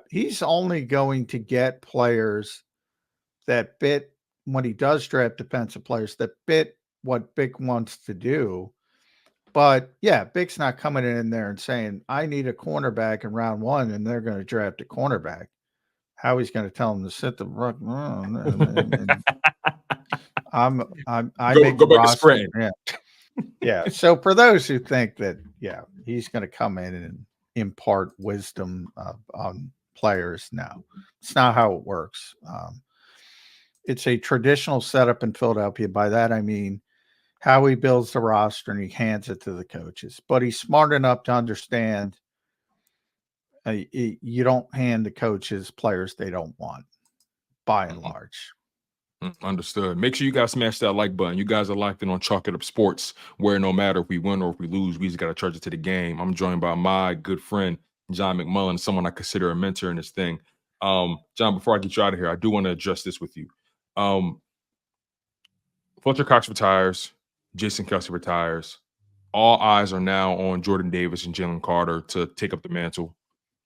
B: He's only going to get players that fit when he does draft defensive players that fit what Vic wants to do. But yeah, Vic's not coming in there and saying, I need a cornerback in round one, and they're going to draft a cornerback. Howie's going to tell him to sit the ruck and I
A: Go
B: make the
A: back to
B: roster.
A: sprinting.
B: Yeah. Yeah. So for those who think that, yeah, he's going to come in and impart wisdom on players, no, it's not how it works. It's a traditional setup in Philadelphia. By that, I mean how he builds the roster and he hands it to the coaches. But he's smart enough to understand you don't hand the coaches players they don't want, by and
A: Mhm.
B: large.
A: Understood. Make sure you guys smash that like button. You guys are locked in on Chalk It Up Sports, where no matter if we win or if we lose, we just got to charge it to the game. I'm joined by my good friend, John McMullen, someone I consider a mentor in this thing. John, before I get you out of here, I do want to address this with you. Um, Fletcher Cox retires, Jason Kelsey retires. All eyes are now on Jordan Davis and Jalen Carter to take up the mantle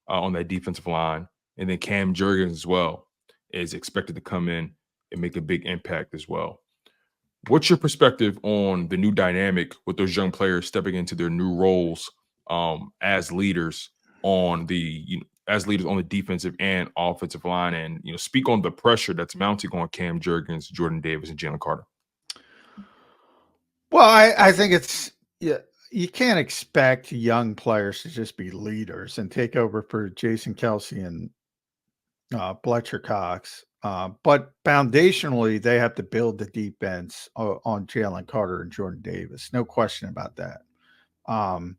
A: on that defensive line. And then Cam Jurgens as well is expected to come in and make a big impact as well. What's your perspective on the new dynamic with those young players stepping into their new roles as leaders on the defensive and offensive line, and speak on the pressure that's mounting on Cam Jurgens, Jordan Davis, and Jalen Carter?
B: Well, I think it's yeah, you can't expect young players to just be leaders and take over for Jason Kelsey and Fletcher Cox. But foundationally, they have to build the defense on Jalen Carter and Jordan Davis. No question about that. Um,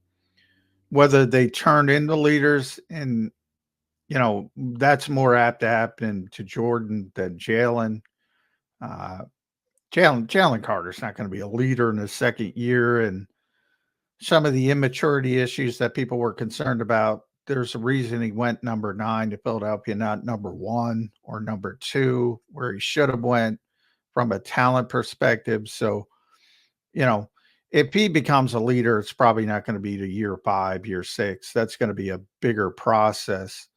B: whether they turn into leaders, and that's more apt to happen to Jordan than Jalen. Uh, Jalen Carter's not going to be a leader in his second year, and some of the immaturity issues that people were concerned about. There's a reason he went number 9 to Philadelphia, not number 1 or number 2, where he should have went from a talent perspective. So, you know, if he becomes a leader, it's probably not going to be to year 5, year 6. That's going to be a bigger process.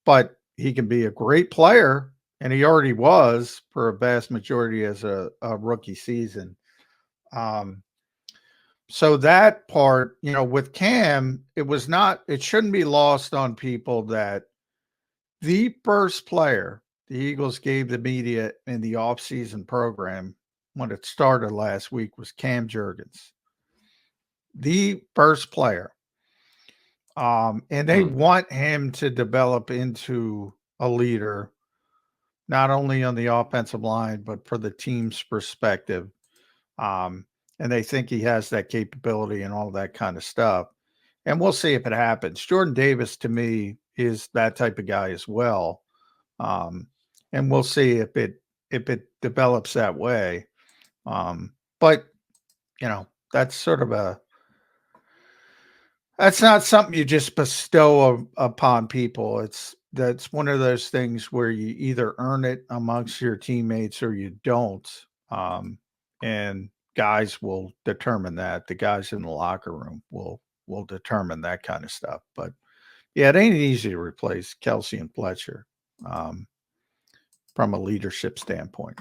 B: But he can be a great player, and he already was for a vast majority as a rookie season. Um, so that part, with Cam, it shouldn't be lost on people that the first player the Eagles gave the media in the offseason program when it started last week was Cam Jurgens. The first player. And they
A: Mm,
B: want him to develop into a leader, not only on the offensive line, but for the team's perspective. Um, and they think he has that capability and all that kind of stuff. And we'll see if it happens. Jordan Davis, to me, is that type of guy as well. Um, and we'll see if it develops that way. But that's sort of that's not something you just bestow upon people. that's one of those things where you either earn it amongst your teammates or you don't. Um, and guys will determine that. The guys in the locker room will determine that kind of stuff. But yeah, it ain't easy to replace Kelsey and Fletcher um, from a leadership standpoint.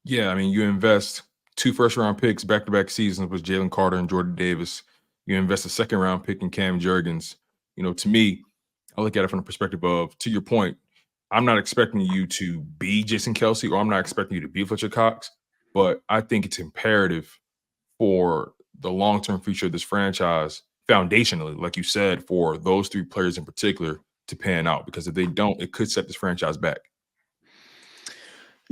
A: Yeah, I mean, you invest 2 first-round picks back-to-back seasons with Jalen Carter and Jordan Davis. You invest a second-round pick in Cam Jurgens. To me, I look at it from the perspective of, to your point, I'm not expecting you to be Jason Kelsey, or I'm not expecting you to be Fletcher Cox, but I think it's imperative for the long-term future of this franchise, foundationally, like you said, for those 3 players in particular to pan out, because if they don't, it could set this franchise back.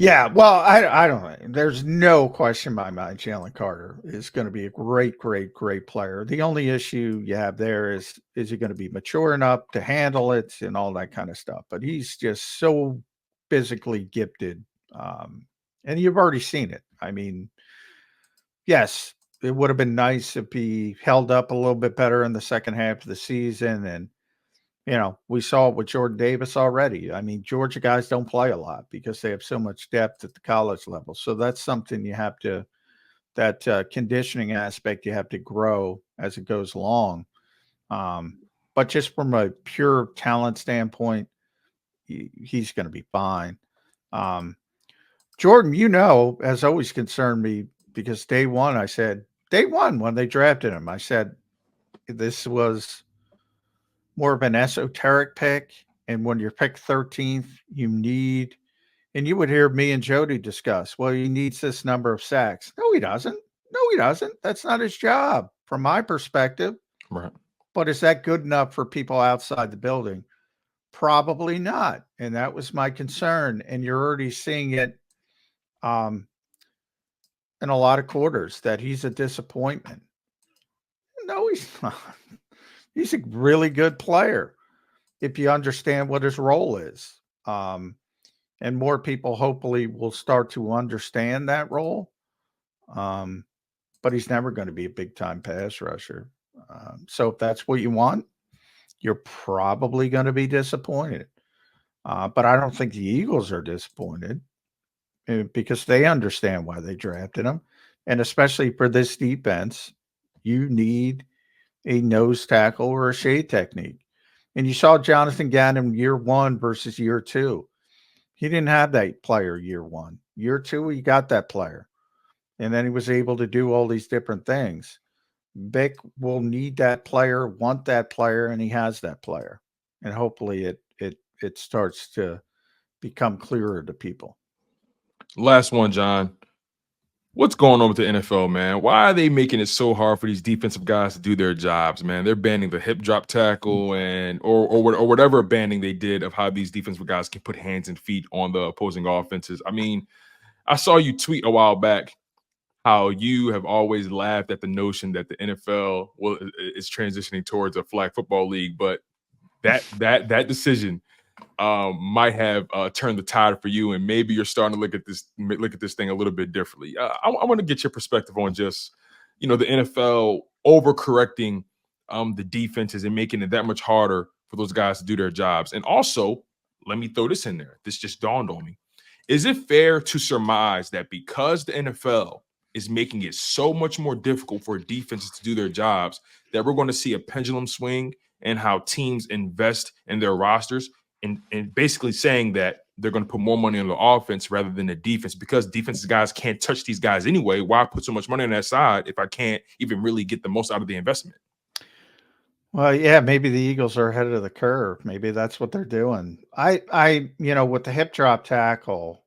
B: Yeah, well, I don't know. There's no question in my mind Jalen Carter is going to be a great, great, great player. The only issue you have there is he going to be mature enough to handle it and all that kind of stuff. But he's just so physically gifted, and you've already seen it. I mean, yes, it would have been nice if he held up a little bit better in the second half of the season, and we saw it with Jordan Davis already. I mean, Georgia guys don't play a lot because they have so much depth at the college level. So that's something you have to, that conditioning aspect, you have to grow as it goes along. But just from a pure talent standpoint, he's going to be fine. Um, Jordan, has always concerned me because day one when they drafted him, I said this was more of an esoteric pick. And when you're picked 13th, and you would hear me and Jody discuss, well, he needs this number of sacks. No, he doesn't. No, he doesn't. That's not his job from my perspective.
A: Right.
B: But is that good enough for people outside the building? Probably not. And that was my concern. And you're already seeing it um, in a lot of quarters that he's a disappointment. No, he's not. He's a really good player if you understand what his role is. Um, and more people hopefully will start to understand that role. Um, but he's never going to be a big time pass rusher. So if that's what you want, you're probably going to be disappointed. But I don't think the Eagles are disappointed because they understand why they drafted him. And especially for this defense, you need a nose tackle or a shade technique. And you saw Jonathan Gannon year one versus year two. He didn't have that player year one. Year two, he got that player. And then he was able to do all these different things. Vic will need that player, want that player, and he has that player. And hopefully it starts to become clearer to people.
A: Last one, John. What's going on with the NFL, man? Why are they making it so hard for these defensive guys to do their jobs, man? They're banning the hip drop tackle and or whatever banning they did of how these defensive guys can put hands and feet on the opposing offenses. I mean, I saw you tweet a while back how you have always laughed at the notion that the NFL is transitioning towards a flag football league, but that decision might have turned the tide for you, and maybe you're starting to look at this thing a little bit differently. I want to get your perspective on just the NFL overcorrecting the defenses and making it that much harder for those guys to do their jobs. And also, let me throw this in there. This just dawned on me. Is it fair to surmise that because the NFL is making it so much more difficult for defenses to do their jobs, that we're going to see a pendulum swing in how teams invest in their rosters? And basically saying that they're going to put more money on the offense rather than the defense, because defensive guys can't touch these guys anyway. Why put so much money on that side if I can't even really get the most out of the investment?
B: Well, yeah, maybe the Eagles are ahead of the curve. Maybe that's what they're doing. With the hip drop tackle,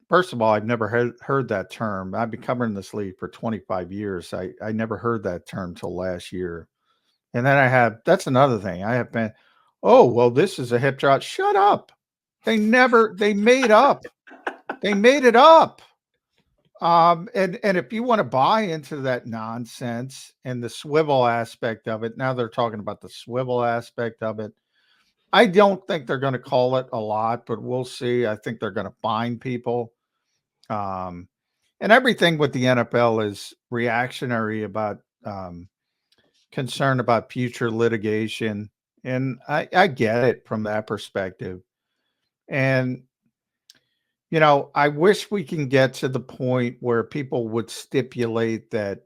B: first of all, I've never heard that term. I've been covering this league for 25 years. I never heard that term till last year. And then that's another thing. I have been, oh, well, this is a hip drop. Shut up. They made it up. And if you want to buy into that nonsense and the swivel aspect of it, now they're talking about the swivel aspect of it. I don't think they're going to call it a lot, but we'll see. I think they're going to find people. Um, and everything with the NFL is reactionary about concern about future litigation And I get it from that perspective. And, I wish we can get to the point where people would stipulate that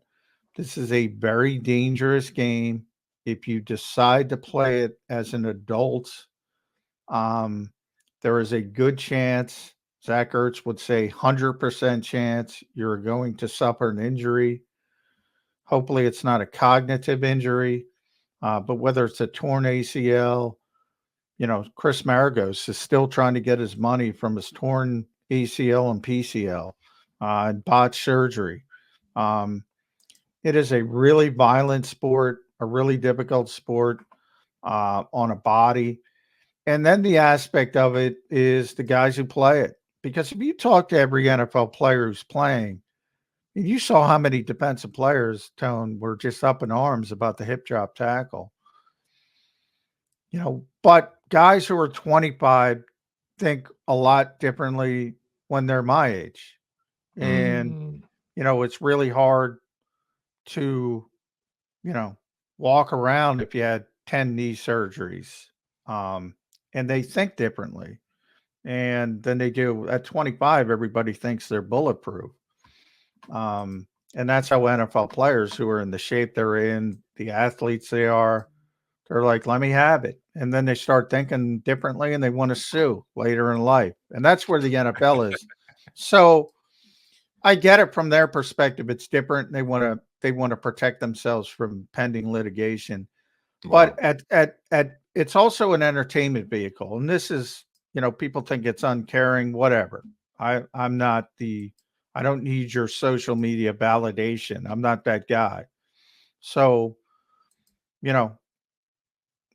B: this is a very dangerous game. If you decide to play it as an adult, um, there is a good chance, Zach Ertz would say 100% chance, you're going to suffer an injury. Hopefully, it's not a cognitive injury, but whether it's a torn ACL, Chris Maragos is still trying to get his money from his torn ACL and PCL and botched surgery. Um, it is a really violent sport, a really difficult sport on a body. And then the aspect of it is the guys who play it. Because if you talk to every NFL player who's playing, and you saw how many defensive players, Tone, were just up in arms about the hip drop tackle. But guys who are 25 think a lot differently when they're my age. And,
A: Mm.
B: it's really hard to, you know, walk around if you had 10 knee surgeries. And they think differently. And then they do at 25, everybody thinks they're bulletproof. And that's how NFL players who are in the shape they're in, the athletes they are, they're like, let me have it. And then they start thinking differently and they want to sue later in life. And that's where the NFL is. So I get it from their perspective. It's different. They want to protect themselves from pending litigation. But
A: Wow.
B: at it's also an entertainment vehicle. And this is, people think it's uncaring, whatever. I'm not I don't need your social media validation. I'm not that guy. So, you know,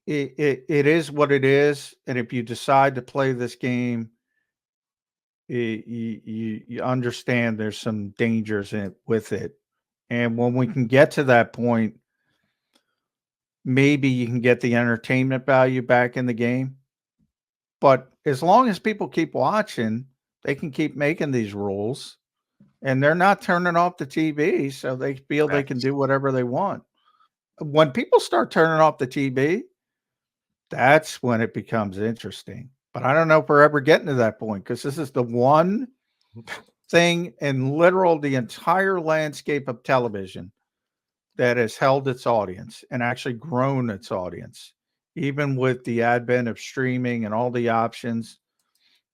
B: it is what it is. And if you decide to play this game, you understand there's some dangers with it. And when we can get to that point, maybe you can get the entertainment value back in the game. But as long as people keep watching, they can keep making these rules and they're not turning off the TV. So they feel they can
A: Facts.
B: do whatever they want. When people start turning off the TV, that's when it becomes interesting. But I don't know if we're ever getting to that point because this is the one thing in the entire landscape of television that has held its audience and actually grown its audience. Even with the advent of streaming and all the options,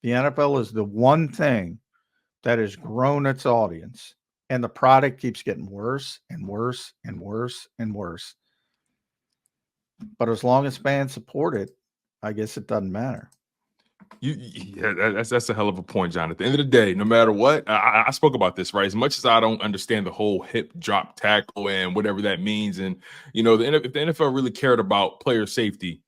B: the NFL is the one thing that has grown its audience. And the product keeps getting worse and worse and worse and worse. But as long as fans support it, I guess it doesn't matter.
A: Yeah, that's a hell of a point, John. At the end of the day, no matter what, I spoke about this, right? As much as I don't understand the whole hip drop tackle and whatever that means, and if the NFL really cared about player safety,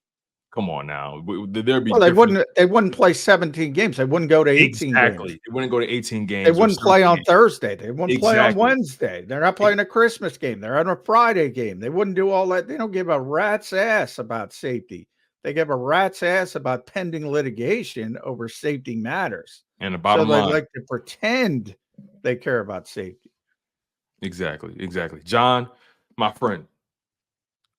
A: come on now, there'd be
B: Well, they
A: different.
B: wouldn't play 17 games. They wouldn't go to 18 games.
A: Exactly, it wouldn't go to 18
B: They
A: games or
B: wouldn't play
A: 17
B: on
A: games.
B: Thursday. They wouldn't play on
A: Exactly.
B: Wednesday. They're not playing a Christmas game. They're on a Friday game. They wouldn't do all that. They don't give a rat's ass about safety. They give a rat's ass about pending litigation over safety matters.
A: And the
B: So
A: bottom
B: they
A: line,
B: like to pretend they care about safety.
A: exactly. John, my friend,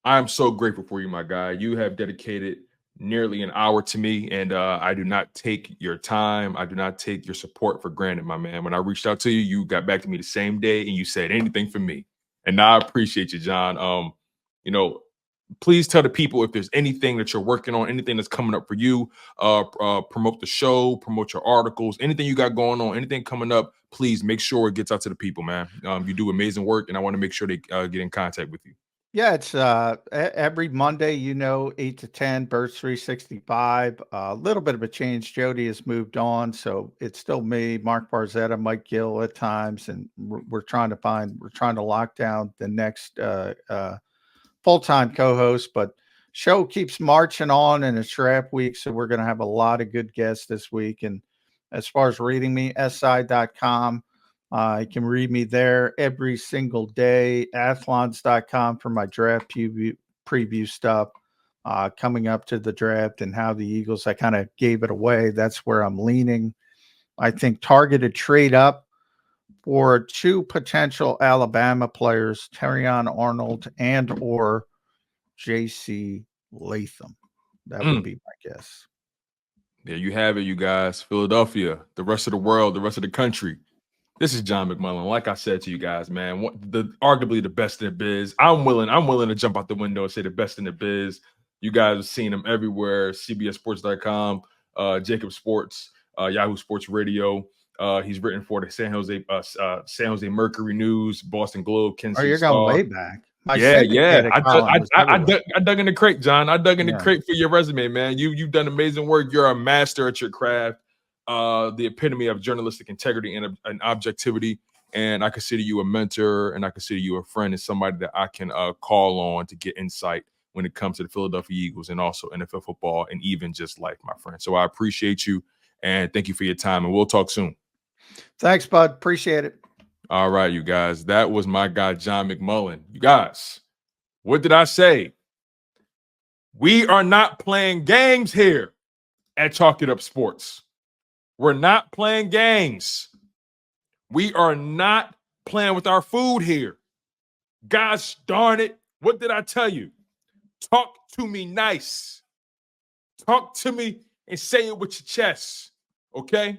A: I am so grateful for you, my guy. You have dedicated nearly an hour to me, and I do not take your time. I do not take your support for granted, my man. When I reached out to you, you got back to me the same day, and you said anything for me, and now I appreciate you, John. You know, please tell the people if there's anything that you're working on, anything that's coming up for you. Promote the show, promote your articles, anything you got going on, anything coming up. Please make sure it gets out to the people, man. You do amazing work, and I want to make sure they get in contact with you.
B: Yeah, it's every Monday, 8 to 10, Birds 365. A little bit of a change. Jody has moved on, so it's still me, Mark Barzetta, Mike Gill at times, and we're trying to lock down the next full-time co-host, but show keeps marching on and it's draft week, so we're going to have a lot of good guests this week. And as far as reading me, si.com. You can read me there every single day. Athlons.com for my draft preview stuff coming up to the draft and how the Eagles, I kind of gave it away. That's where I'm leaning. I think targeted trade up for two potential Alabama players, Terrion Arnold and or J.C. Latham. That would be my guess.
A: There you have it, you guys. Philadelphia, the rest of the world, the rest of the country. This is John McMullen. Like I said to you guys, man, arguably the best in the biz. I'm willing to jump out the window and say the best in the biz. You guys have seen him everywhere. CBSSports.com, Jacob Sports, Yahoo Sports Radio. He's written for the San Jose Mercury News, Boston Globe, Kansas
B: You're
A: Star.
B: going way back. My
A: Yeah.
B: Colin
A: I dug in the crate, John. I dug in the crate for your resume, man. You've done amazing work. You're a master at your craft. The epitome of journalistic integrity and objectivity. And I consider you a mentor, and I consider you a friend and somebody that I can call on to get insight when it comes to the Philadelphia Eagles and also NFL football and even just life, my friend. So I appreciate you, and thank you for your time, and we'll talk soon.
B: Thanks, bud. Appreciate it.
A: All right, you guys. That was my guy, John McMullen. You guys, what did I say? We are not playing games here at Chalk It Up Sports. We're not playing games. We are not playing with our food here. Gosh darn it. What did I tell you? Talk to me nice. Talk to me and say it with your chest. Okay?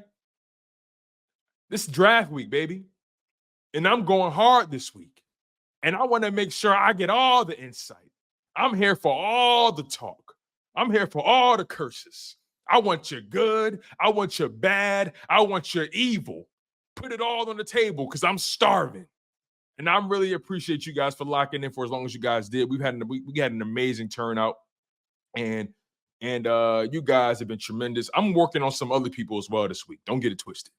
A: This is draft week, baby. And I'm going hard this week. And I want to make sure I get all the insight. I'm here for all the talk. I'm here for all the curses. I want your good. I want your bad. I want your evil. Put it all on the table because I'm starving. And I really appreciate you guys for locking in for as long as you guys did. We had an amazing turnout. And you guys have been tremendous. I'm working on some other people as well this week. Don't get it twisted.